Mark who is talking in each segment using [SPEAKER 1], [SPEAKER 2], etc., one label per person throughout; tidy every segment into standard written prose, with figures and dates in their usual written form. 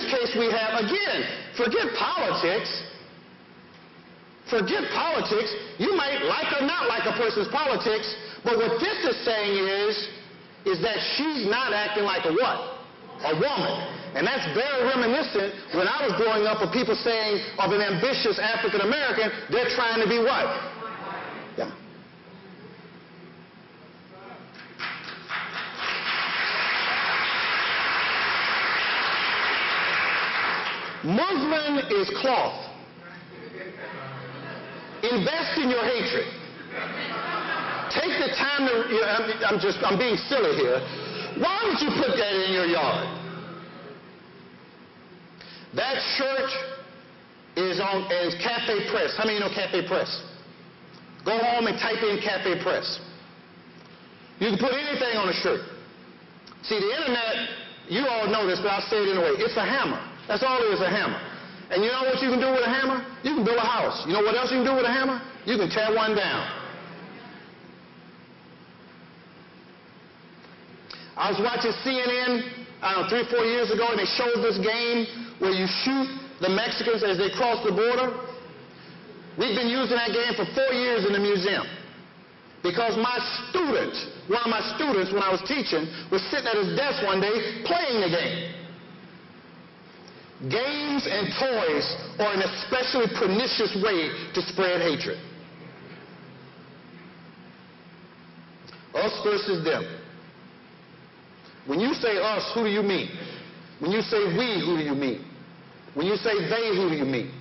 [SPEAKER 1] case we have, again, forget politics. Forget politics. You might like or not like a person's politics, but what this is saying is that she's not acting like a what? A woman. And that's very reminiscent when I was growing up of people saying of an ambitious African American, they're trying to be what? Yeah. Muslim is cloth. Invest in your hatred. Take the time to, I'm being silly here. Why would you put that in your yard? That shirt is Cafe Press. How many know Cafe Press? Go home and type in Cafe Press. You can put anything on a shirt. See, the internet, you all know this, but I'll say it in a way. It's a hammer. That's all it is, a hammer. And you know what you can do with a hammer? You can build a house. You know what else you can do with a hammer? You can tear one down. I was watching CNN, I don't know, 3 or 4 years ago, and they showed this game where you shoot the Mexicans as they cross the border. We've been using that game for 4 years in the museum. Because my student, one of my students, when I was teaching, was sitting at his desk one day playing the game. Games and toys are an especially pernicious way to spread hatred. Us versus them. When you say us, who do you mean? When you say we, who do you mean? When you say they, who do you mean?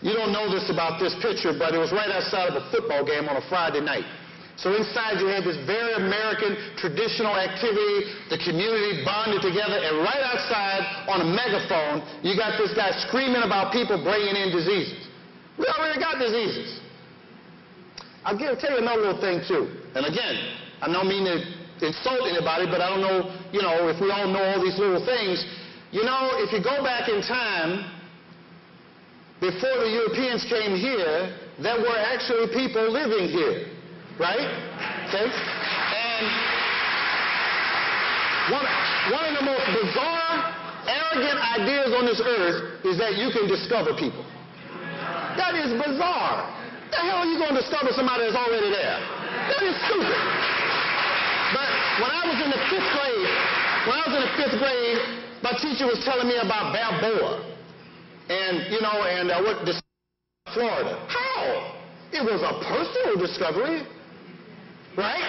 [SPEAKER 1] You don't know this about this picture, but it was right outside of a football game on a Friday night. So inside you had this very American traditional activity, the community bonded together, and right outside on a megaphone, you got this guy screaming about people bringing in diseases. We already got diseases. I'll tell you another little thing too. And again, I don't mean to insult anybody, but I don't know, if we all know all these little things. If you go back in time, before the Europeans came here, there were actually people living here. Right? Okay? And one of the most bizarre, arrogant ideas on this earth is that you can discover people. That is bizarre. The hell are you going to discover somebody that's already there? That is stupid. But when I was in the fifth grade, my teacher was telling me about Balboa. And, what this Florida. How? It was a personal discovery. Right?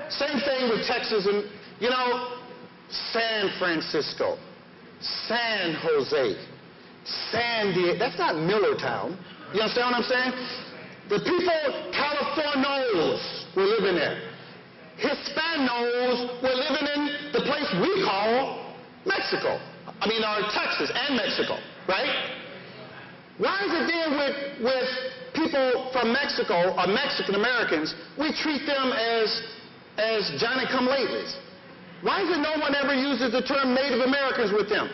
[SPEAKER 1] Same thing with Texas and, San Francisco, San Jose, San Diego. That's not Millertown. You understand what I'm saying? The people, Californos, were living there. Hispanos were living in the place we call Mexico. Texas and Mexico, right? Why is it then with people from Mexico, or Mexican Americans, we treat them as Johnny-come-latelys? Why is it no one ever uses the term Native Americans with them?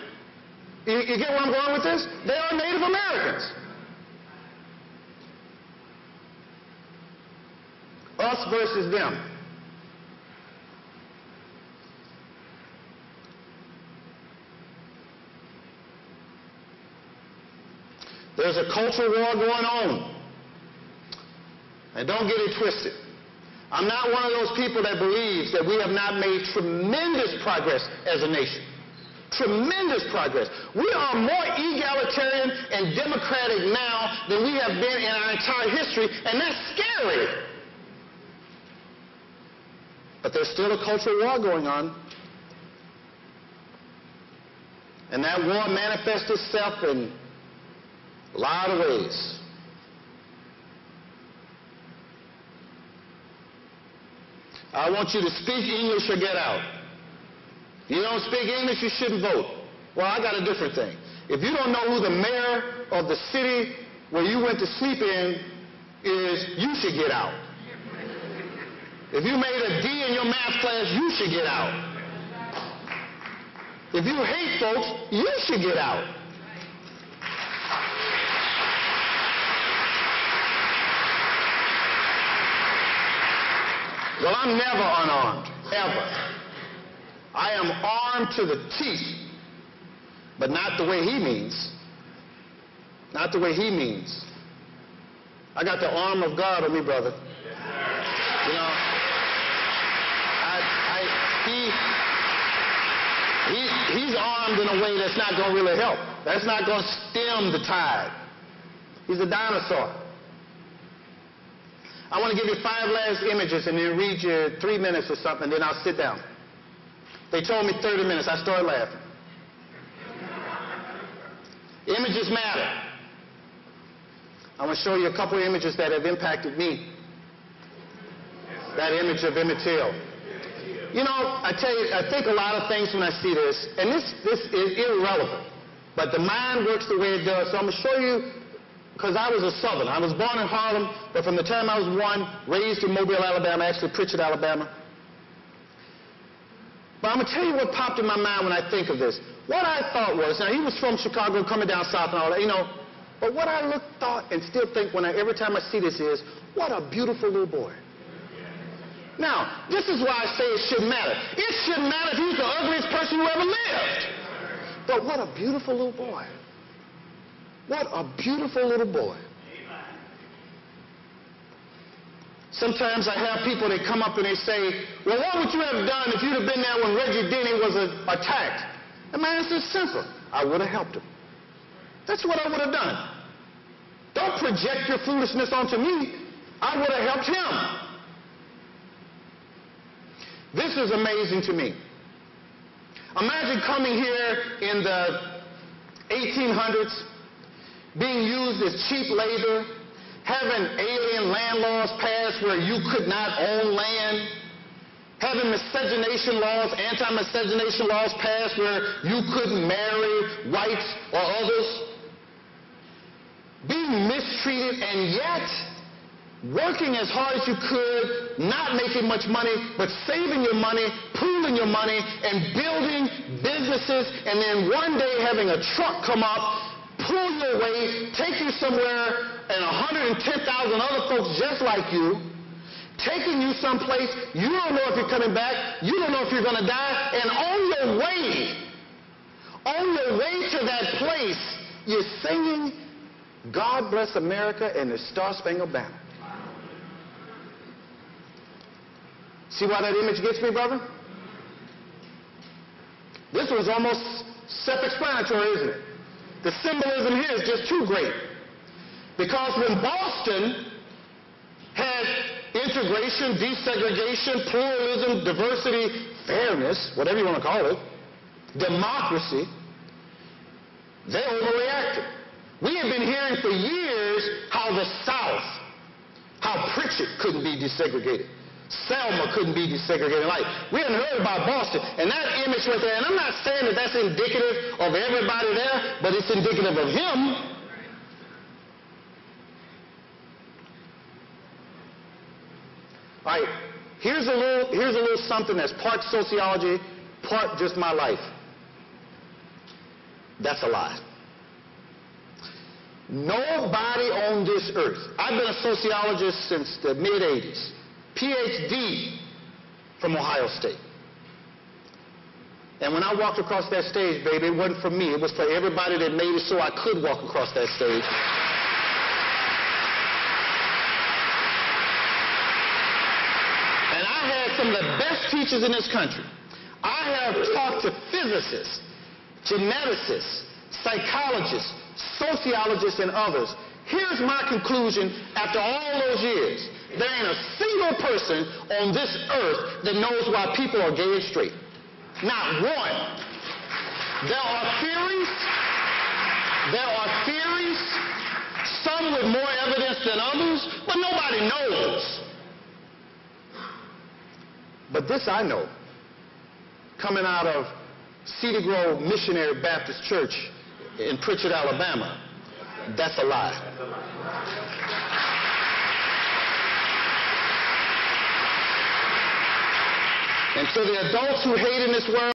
[SPEAKER 1] You get where I'm going with this? They are Native Americans. Us versus them. There's a cultural war going on. And don't get it twisted. I'm not one of those people that believes that we have not made tremendous progress as a nation. Tremendous progress. We are more egalitarian and democratic now than we have been in our entire history, and that's scary. But there's still a cultural war going on. And that war manifests itself in a lot of ways. I want you to speak English or get out. If you don't speak English, you shouldn't vote. Well, I got a different thing. If you don't know who the mayor of the city where you went to sleep in is, you should get out. If you made a D in your math class, you should get out. If you hate folks, you should get out. Well, I'm never unarmed, ever. I am armed to the teeth, but not the way he means. Not the way he means. I got the arm of God on me, brother. You know, he's armed in a way that's not going to really help. That's not going to stem the tide. He's a dinosaur. I want to give you 5 last images and then read you 3 minutes or something, then I'll sit down. They told me 30 minutes. I started laughing. Images matter. I want to show you a couple of images that have impacted me. That image of Emmett Till. You know, I tell you, I think a lot of things when I see this, and this is irrelevant, but the mind works the way it does. So I'm going to show you, because I was a Southerner. I was born in Harlem, but from the time I was 1, raised in Mobile, Alabama, actually Pritchard, Alabama. But I'm going to tell you what popped in my mind when I think of this. What I thought was, now he was from Chicago, coming down south and all that, you know, but what I thought and still think every time I see this is, what a beautiful little boy. Now, this is why I say it shouldn't matter. It shouldn't matter if he's the ugliest person who ever lived. But what a beautiful little boy. What a beautiful little boy. Sometimes I have people, they come up and they say, well, what would you have done if you'd have been there when Reggie Denny was attacked? And my answer is simple. I would have helped him. That's what I would have done. Don't project your foolishness onto me. I would have helped him. This is amazing to me. Imagine coming here in the 1800s, being used as cheap labor, having alien land laws passed where you could not own land, having miscegenation laws, anti-miscegenation laws passed where you couldn't marry whites or others, being mistreated, and yet working as hard as you could, not making much money, but saving your money, pooling your money, and building businesses, and then one day having a truck come up, pull you away, take you somewhere, and 110,000 other folks just like you, taking you someplace, you don't know if you're coming back, you don't know if you're going to die, and on your way to that place, you're singing God Bless America and the Star-Spangled Banner. See why that image gets me, brother? This was almost self-explanatory, isn't it? The symbolism here is just too great. Because when Boston had integration, desegregation, pluralism, diversity, fairness, whatever you want to call it, democracy, they overreacted. We have been hearing for years how the South, how Pritchard couldn't be desegregated. Selma couldn't be desegregated. Like, we hadn't heard about Boston. And that image right there, and I'm not saying that that's indicative of everybody there, but it's indicative of him. All right, here's a little something that's part sociology, part just my life. That's a lie. Nobody on this earth, I've been a sociologist since the mid-'80s, PhD from Ohio State. And when I walked across that stage, baby, it wasn't for me. It was for everybody that made it so I could walk across that stage. And I had some of the best teachers in this country. I have talked to physicists, geneticists, psychologists, sociologists, and others. Here's my conclusion after all those years. There ain't a single person on this earth that knows why people are gay and straight. Not one. There are theories, some with more evidence than others, but nobody knows. But this I know, coming out of Cedar Grove Missionary Baptist Church in Pritchard, Alabama, that's a lie. And to the adults who hate in this world,